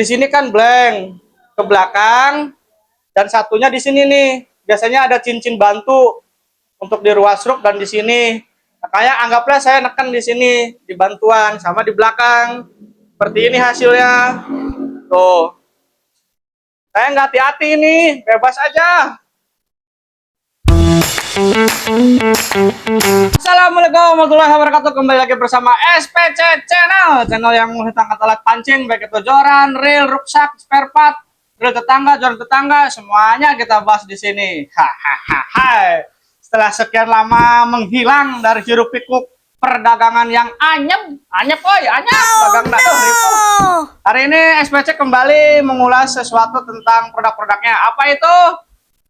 Di sini kan blank ke belakang dan satunya di sini nih. Biasanya ada cincin bantu untuk di ruas stroke dan di sini. Nah, kayak anggaplah saya neken di sini di bantuan sama di belakang. Seperti ini hasilnya. Tuh. Saya nggak hati-hati ini, bebas aja. Assalamualaikum warahmatullahi wabarakatuh. Kembali lagi bersama SPC Channel, channel yang mengangkat alat pancing baik itu joran, reel, ruksak, spare part, reel tetangga, joran tetangga, semuanya kita bahas di sini. Hahaha. Setelah sekian lama menghilang dari hiruk pikuk perdagangan yang anyep, dagang Hari ini SPC kembali mengulas sesuatu tentang produk-produknya. Apa itu?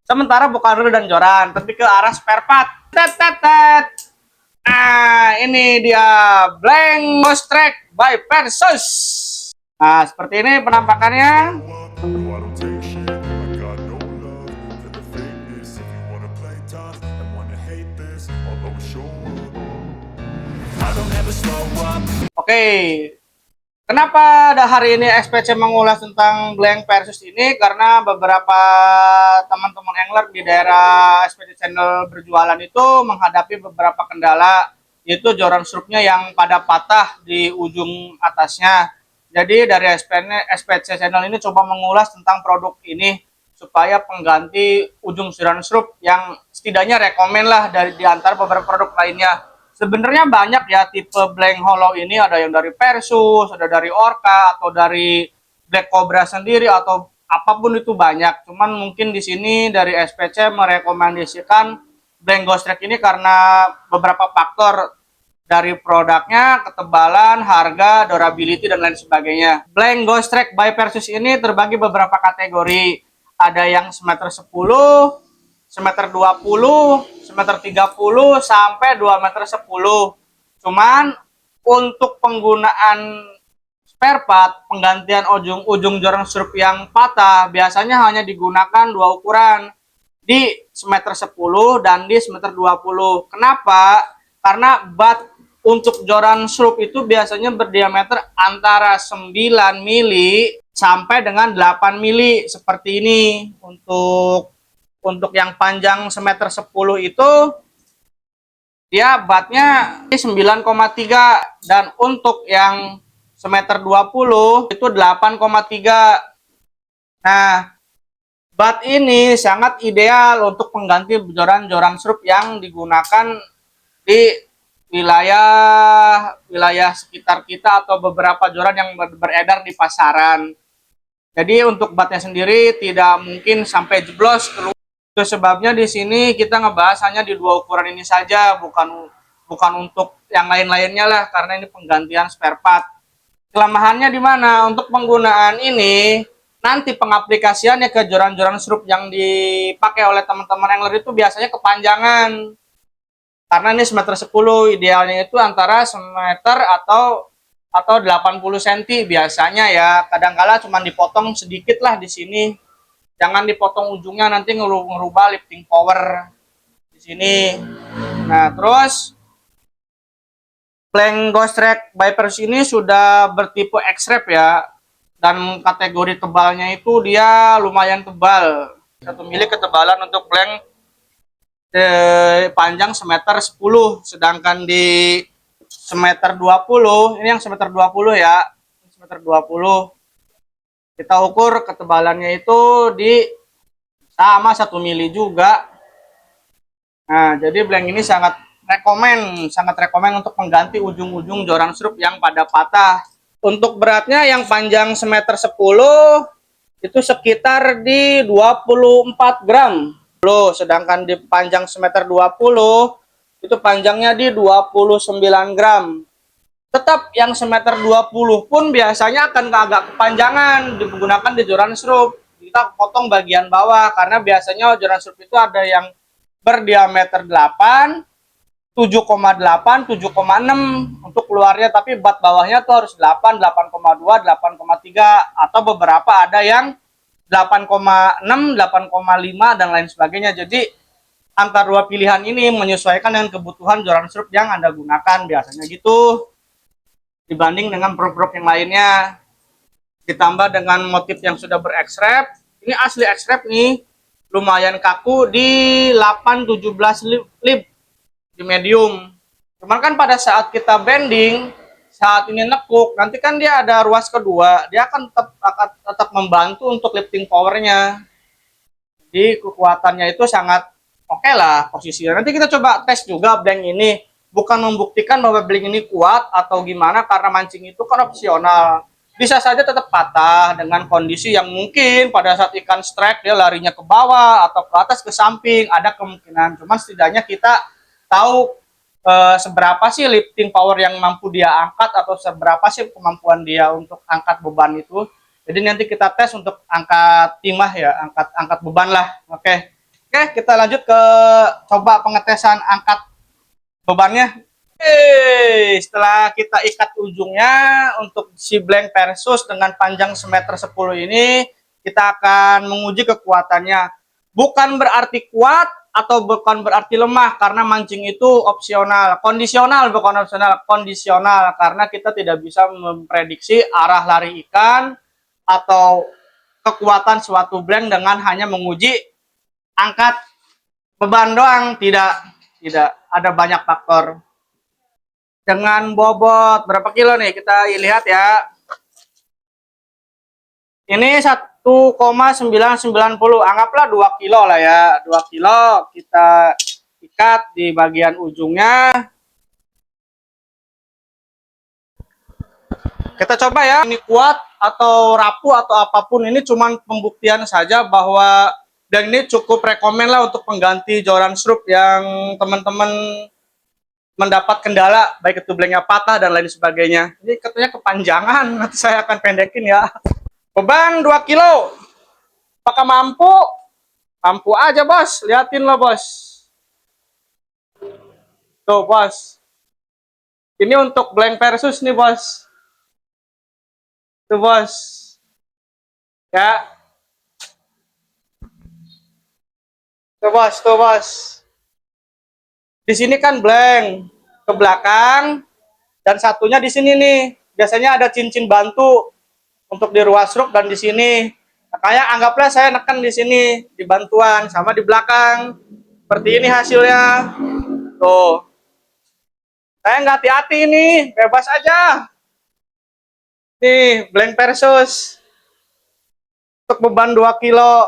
Sementara bukan reel dan joran, tapi ke arah spare part. Nah, ini dia Blank Ghost Track by Persus. Nah, seperti ini penampakannya. Oke, kenapa ada hari ini SPC mengulas tentang Blank Persus ini? Karena beberapa teman-teman angler di daerah SPC Channel berjualan itu menghadapi beberapa kendala, yaitu joran struknya yang pada patah di ujung atasnya. Jadi dari SPC Channel ini coba mengulas tentang produk ini supaya pengganti ujung joran struk yang setidaknya rekomen lah dari di antara beberapa produk lainnya. Sebenarnya banyak ya tipe blank hollow ini, ada yang dari Persus, ada dari Orca, atau dari Black Cobra sendiri, atau apapun itu banyak. Cuman mungkin di sini dari SPC merekomendasikan blank Ghost Track ini karena beberapa faktor dari produknya, ketebalan, harga, durability, dan lain sebagainya. Blank Ghost Track by Persus ini terbagi beberapa kategori. Ada yang semeter 10, semeter 20, semeter 30, sampai 2 meter 10. Cuman untuk penggunaan spare part, penggantian ujung joran struk yang patah, biasanya hanya digunakan dua ukuran, di semeter 10 dan di semeter 20. Kenapa? Karena bat untuk joran struk itu biasanya berdiameter antara 9 mili sampai dengan 8 mili seperti ini. Untuk yang panjang semeter 10 itu dia batnya 9,3, dan untuk yang semeter 20 itu 8,3. Nah, bat ini sangat ideal untuk pengganti joran-joran struk yang digunakan di wilayah sekitar kita atau beberapa joran yang beredar di pasaran. Jadi untuk batnya sendiri tidak mungkin sampai jeblos keluar. Itu sebabnya di sini kita ngebahas hanya di dua ukuran ini saja, bukan untuk yang lain-lainnya lah, karena ini penggantian spare part. Kelemahannya di mana? Untuk penggunaan ini, nanti pengaplikasiannya ke joran-joran struk yang dipakai oleh teman-teman angler itu biasanya kepanjangan. Karena ini semeter 10, idealnya itu antara semeter atau 80 cm biasanya ya. Kadang-kala cuma dipotong sedikit lah di sini. Jangan dipotong ujungnya, nanti ngerubah lifting power di sini. Nah, terus Blank Ghost Track by Persus ini sudah bertipe X-Rap ya, dan kategori tebalnya itu dia lumayan tebal. 1 mili ketebalan untuk blank panjang semeter 10, sedangkan di semeter 20, ini yang semeter 20 ya, semeter 20 kita ukur ketebalannya itu di sama 1 mili juga. Nah, jadi blank ini sangat rekomen untuk mengganti ujung-ujung joran struk yang pada patah. Untuk beratnya yang panjang semeter 10 itu sekitar di 24 gram. Sedangkan di panjang semeter 20 itu panjangnya di 29 gram. Tetap yang semeter 20 pun biasanya akan agak kepanjangan digunakan di joran struk. Kita potong bagian bawah karena biasanya joran struk itu ada yang berdiameter 8, 7,8, 7,6 untuk keluarnya, tapi bat bawahnya tuh harus 8, 8,2, 8,3, atau beberapa ada yang 8,6, 8,5 dan lain sebagainya. Jadi antara dua pilihan ini menyesuaikan dengan kebutuhan joran struk yang Anda gunakan biasanya gitu, dibanding dengan produk-produk yang lainnya. ditambah dengan motif yang sudah bereksrep. Ini asli eksrep nih, lumayan kaku di 8-17 lip di medium. Cuman kan pada saat kita bending, saat ini nekuk, nanti kan dia ada ruas kedua, dia akan tetap membantu untuk lifting powernya. Jadi kekuatannya itu sangat oke lah posisinya. Nanti kita coba tes juga blank ini. Bukan membuktikan bahwa blank ini kuat atau gimana, karena mancing itu kan opsional. Bisa saja tetap patah dengan kondisi yang mungkin pada saat ikan strike dia larinya ke bawah atau ke atas ke samping, ada kemungkinan. Cuman setidaknya kita tahu seberapa sih lifting power yang mampu dia angkat atau seberapa sih kemampuan dia untuk angkat beban itu. Jadi nanti kita tes untuk angkat timah ya, angkat beban lah. Oke. Oke, kita lanjut ke coba pengetesan angkat bebannya. Setelah kita ikat ujungnya untuk si blank versus dengan panjang semeter 10 ini, kita akan menguji kekuatannya. Bukan berarti kuat atau bukan berarti lemah, karena mancing itu opsional, kondisional, bukan opsional, kondisional, karena kita tidak bisa memprediksi arah lari ikan atau kekuatan suatu blank dengan hanya menguji angkat beban doang. Tidak ada banyak faktor. Dengan bobot berapa kilo nih, kita lihat ya. Ini 1,990, anggaplah 2 kilo lah ya. 2 kilo kita ikat di bagian ujungnya. Kita coba ya, ini kuat atau rapuh atau apapun, ini cuma pembuktian saja bahwa, dan ini cukup rekomen lah untuk pengganti joran stroop yang teman-teman mendapat kendala, baik itu blanknya patah dan lain sebagainya. Ini katanya kepanjangan, nanti saya akan pendekin ya. Beban 2 kilo, apakah mampu? Mampu aja bos, liatin lo bos. Tuh bos, ini untuk blank versus nih bos. Tuh bos, ya. Tuh bos. Di sini kan blank ke belakang, dan satunya di sini nih. Biasanya ada cincin bantu untuk di ruas stroke dan di sini. Makanya anggaplah saya neken di sini, di bantuan sama di belakang. Seperti ini hasilnya. Tuh. Saya nggak hati-hati ini, bebas aja. Nih, blank versus. Untuk beban 2 kilo.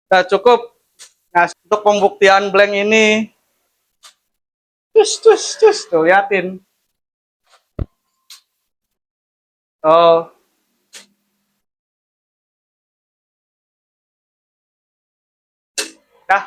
Udah cukup. Nah, untuk pembuktian blank ini. Tuh, liatin. Oh. Nah,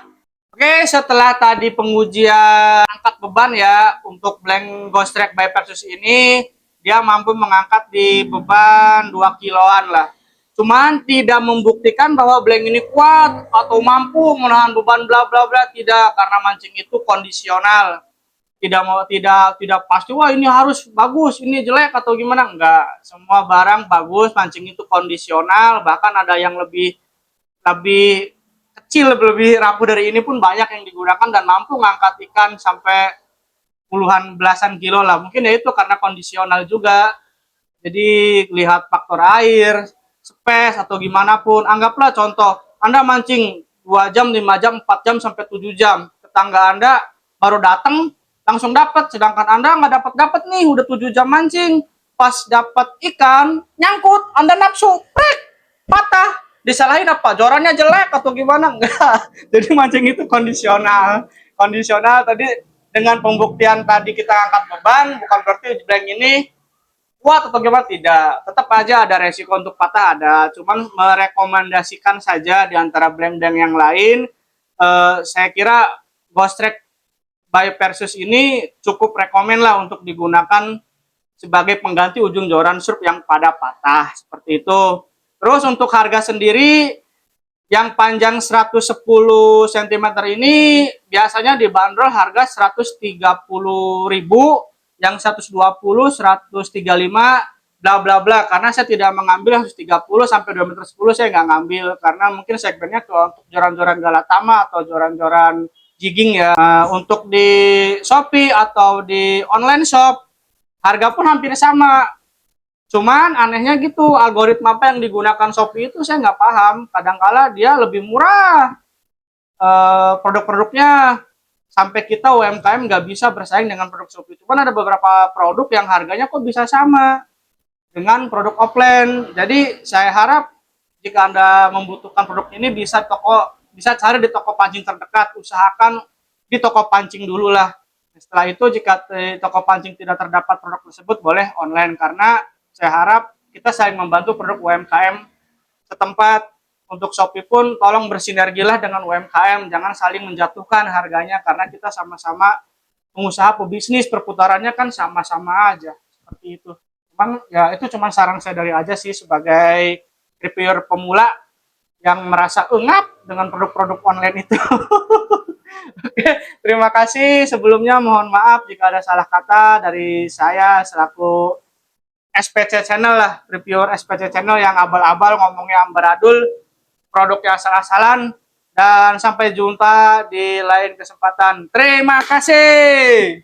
oke, setelah tadi pengujian angkat beban ya, untuk blank Ghost Track by Versus ini, dia mampu mengangkat di beban 2 kiloan lah. Cuman tidak membuktikan bahwa blank ini kuat atau mampu menahan beban bla bla bla, tidak, karena mancing itu kondisional. Tidak pasti wah ini harus bagus, ini jelek atau gimana, enggak. Semua barang bagus, mancing itu kondisional, bahkan ada yang lebih lebih kecil, lebih rapuh dari ini pun banyak yang digunakan dan mampu ngangkat ikan sampai puluhan belasan kilo lah. Mungkin ya itu karena kondisional juga. Jadi lihat faktor air, space atau gimana pun. Anggaplah contoh, Anda mancing 2 jam, 5 jam, 4 jam sampai 7 jam. Tetangga Anda baru datang langsung dapat, sedangkan Anda nggak dapat nih, udah 7 jam mancing. Pas dapat ikan, nyangkut, Anda nafsu, patah. Disalahin apa? Jorannya jelek atau gimana? Enggak. Jadi mancing itu kondisional. Kondisional tadi dengan pembuktian tadi kita angkat beban, bukan berarti blank ini kuat atau gimana, tidak. Tetap aja ada resiko untuk patah, ada. Cuman merekomendasikan saja di antara blank-blank yang lain. Saya kira Ghost Track by Versus ini cukup rekomen lah untuk digunakan sebagai pengganti ujung joran stroop yang pada patah. Seperti itu. Terus untuk harga sendiri, yang panjang 110 cm ini biasanya dibanderol harga 130.000, yang 120, 135, bla bla bla. Karena saya tidak mengambil 130 sampai 2 meter 10, saya nggak ngambil karena mungkin segmennya untuk joran-joran galatama atau joran-joran jigging ya. Untuk di Shopee atau di online shop harga pun hampir sama. Cuman anehnya gitu, algoritma apa yang digunakan Shopee itu saya nggak paham. Kadangkala dia lebih murah produk-produknya, sampai kita UMKM nggak bisa bersaing dengan produk Shopee. Cuman ada beberapa produk yang harganya kok bisa sama dengan produk offline. Jadi saya harap jika Anda membutuhkan produk ini bisa cari di toko pancing terdekat. Usahakan di toko pancing dulu lah. Setelah itu jika di toko pancing tidak terdapat produk tersebut, boleh online, karena saya harap kita saling membantu produk UMKM setempat. Untuk Shopee pun tolong bersinergilah dengan UMKM, jangan saling menjatuhkan harganya karena kita sama-sama pengusaha pebisnis, perputarannya kan sama-sama aja seperti itu. Cuman ya itu cuma saran saya dari aja sih sebagai reviewer pemula yang merasa engap dengan produk-produk online itu. Oke, terima kasih sebelumnya, mohon maaf jika ada salah kata dari saya selaku SPC Channel lah, reviewer SPC Channel yang abal-abal ngomongnya ambaradul, produknya asal-asalan, dan sampai jumpa di lain kesempatan. Terima kasih.